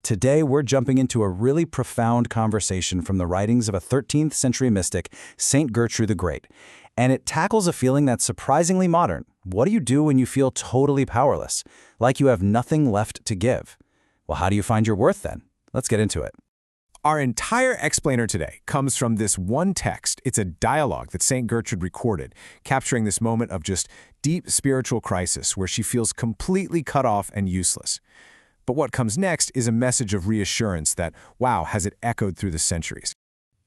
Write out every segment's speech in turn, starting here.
Today, we're jumping into a really profound conversation from the writings of a 13th century mystic, Saint Gertrude the Great. And it tackles a feeling that's surprisingly modern. What do you do when you feel totally powerless, like you have nothing left to give? Well, how do you find your worth then? Let's get into it. Our entire explainer today comes from this one text. It's a dialogue that St. Gertrude recorded, capturing this moment of just deep spiritual crisis where she feels completely cut off and useless. But what comes next is a message of reassurance that, wow, has it echoed through the centuries.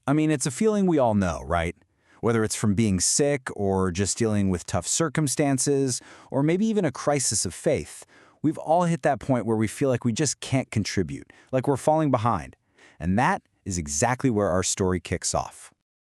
I mean, it's a feeling we all know, right? Whether it's from being sick or just dealing with tough circumstances, or maybe even a crisis of faith, we've all hit that point where we feel like we just can't contribute, like we're falling behind. And that is exactly where our story kicks off.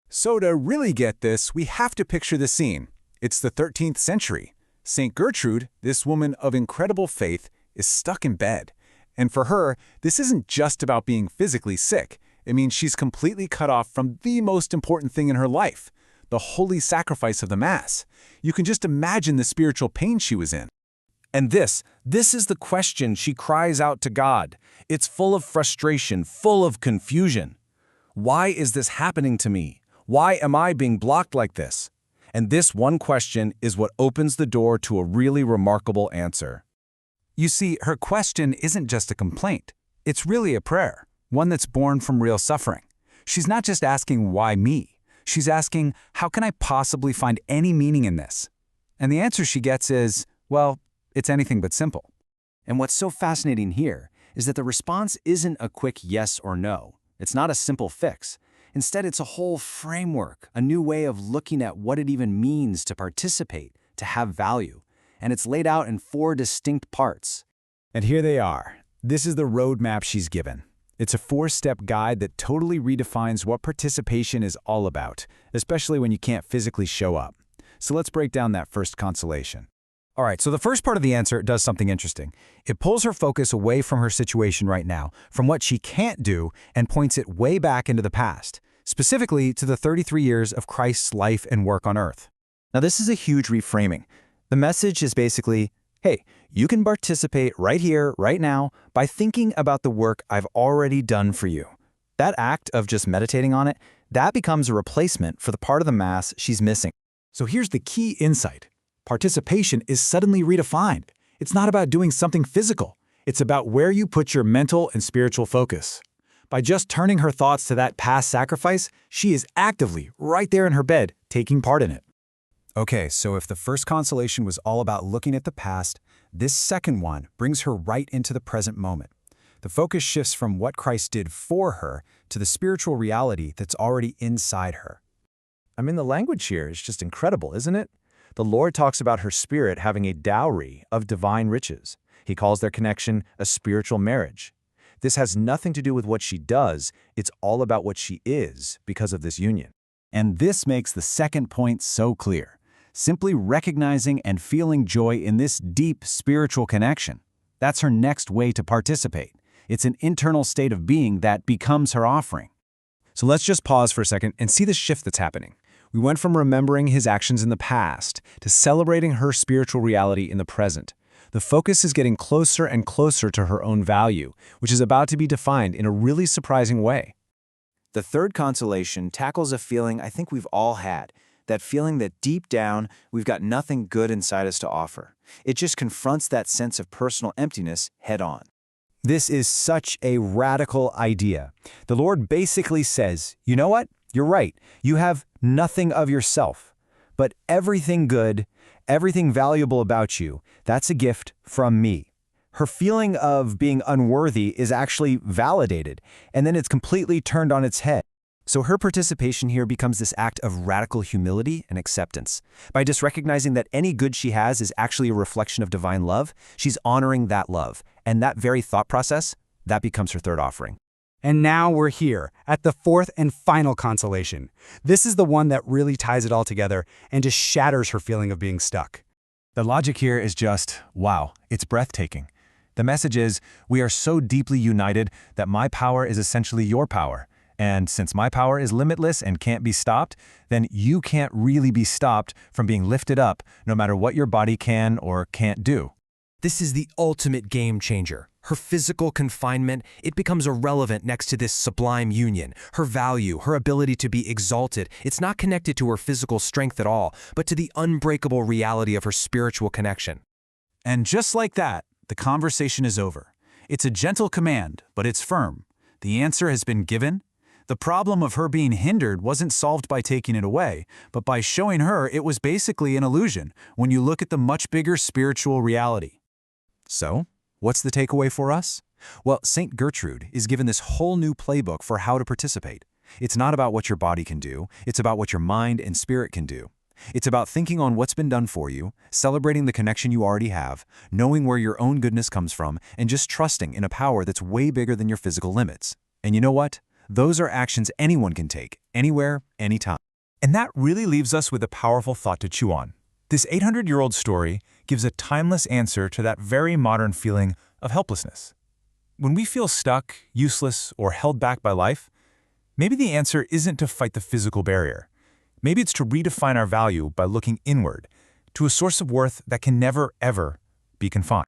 So to really get this, we have to picture the scene. It's the 13th century. St. Gertrude, this woman of incredible faith, is stuck in bed. And for her, this isn't just about being physically sick. It means she's completely cut off from the most important thing in her life, the holy sacrifice of the Mass. You can just imagine the spiritual pain she was in. And this is the question she cries out to God. It's full of frustration, full of confusion. Why is this happening to me? Why am I being blocked like this? And this one question is what opens the door to a really remarkable answer. You see, her question isn't just a complaint. It's really a prayer, one that's born from real suffering. She's not just asking, why me? She's asking, how can I possibly find any meaning in this? And the answer she gets is, well, it's anything but simple. And what's so fascinating here is that the response isn't a quick yes or no. It's not a simple fix. Instead, it's a whole framework, a new way of looking at what it even means to participate, to have value. And it's laid out in 4 distinct parts. And here they are. This is the roadmap she's given. It's a 4-step guide that totally redefines what participation is all about, especially when you can't physically show up. So let's break down that first consolation. All right, so the first part of the answer does something interesting. It pulls her focus away from her situation right now, from what she can't do, and points it way back into the past, specifically to the 33 years of Christ's life and work on earth. Now, this is a huge reframing. The message is basically, hey, you can participate right here, right now, by thinking about the work I've already done for you. That act of just meditating on it, that becomes a replacement for the part of the Mass she's missing. So here's the key insight. Participation is suddenly redefined. It's not about doing something physical. It's about where you put your mental and spiritual focus. By just turning her thoughts to that past sacrifice, she is actively, right there in her bed, taking part in it. Okay, so if the first consolation was all about looking at the past, this second one brings her right into the present moment. The focus shifts from what Christ did for her to the spiritual reality that's already inside her. I mean, the language here is just incredible, isn't it? The Lord talks about her spirit having a dowry of divine riches. He calls their connection a spiritual marriage. This has nothing to do with what she does. It's all about what she is because of this union. And this makes the second point so clear. Simply recognizing and feeling joy in this deep spiritual connection. That's her next way to participate. It's an internal state of being that becomes her offering. So let's just pause for a second and see the shift that's happening. We went from remembering his actions in the past to celebrating her spiritual reality in the present. The focus is getting closer and closer to her own value, which is about to be defined in a really surprising way. The third consolation tackles a feeling I think we've all had. That feeling that deep down, we've got nothing good inside us to offer. It just confronts that sense of personal emptiness head on. This is such a radical idea. The Lord basically says, you know what? You're right. You have nothing of yourself. But everything good, everything valuable about you, that's a gift from me. Her feeling of being unworthy is actually validated, and then it's completely turned on its head. So her participation here becomes this act of radical humility and acceptance. By just recognizing that any good she has is actually a reflection of divine love, she's honoring that love. And that very thought process, that becomes her third offering. And now we're here at the fourth and final consolation. This is the one that really ties it all together and just shatters her feeling of being stuck. The logic here is just, wow, it's breathtaking. The message is, we are so deeply united that my power is essentially your power. And since my power is limitless and can't be stopped, then you can't really be stopped from being lifted up no matter what your body can or can't do. This is the ultimate game changer. Her physical confinement, it becomes irrelevant next to this sublime union. Her value, her ability to be exalted, it's not connected to her physical strength at all, but to the unbreakable reality of her spiritual connection. And just like that, the conversation is over. It's a gentle command, but it's firm. The answer has been given. The problem of her being hindered wasn't solved by taking it away, but by showing her it was basically an illusion when you look at the much bigger spiritual reality. So, what's the takeaway for us? Well, St. Gertrude is given this whole new playbook for how to participate. It's not about what your body can do, it's about what your mind and spirit can do. It's about thinking on what's been done for you, celebrating the connection you already have, knowing where your own goodness comes from, and just trusting in a power that's way bigger than your physical limits. And you know what? Those are actions anyone can take, anywhere, anytime. And that really leaves us with a powerful thought to chew on. This 800-year-old story gives a timeless answer to that very modern feeling of helplessness. When we feel stuck, useless, or held back by life, maybe the answer isn't to fight the physical barrier. Maybe it's to redefine our value by looking inward, to a source of worth that can never, ever be confined.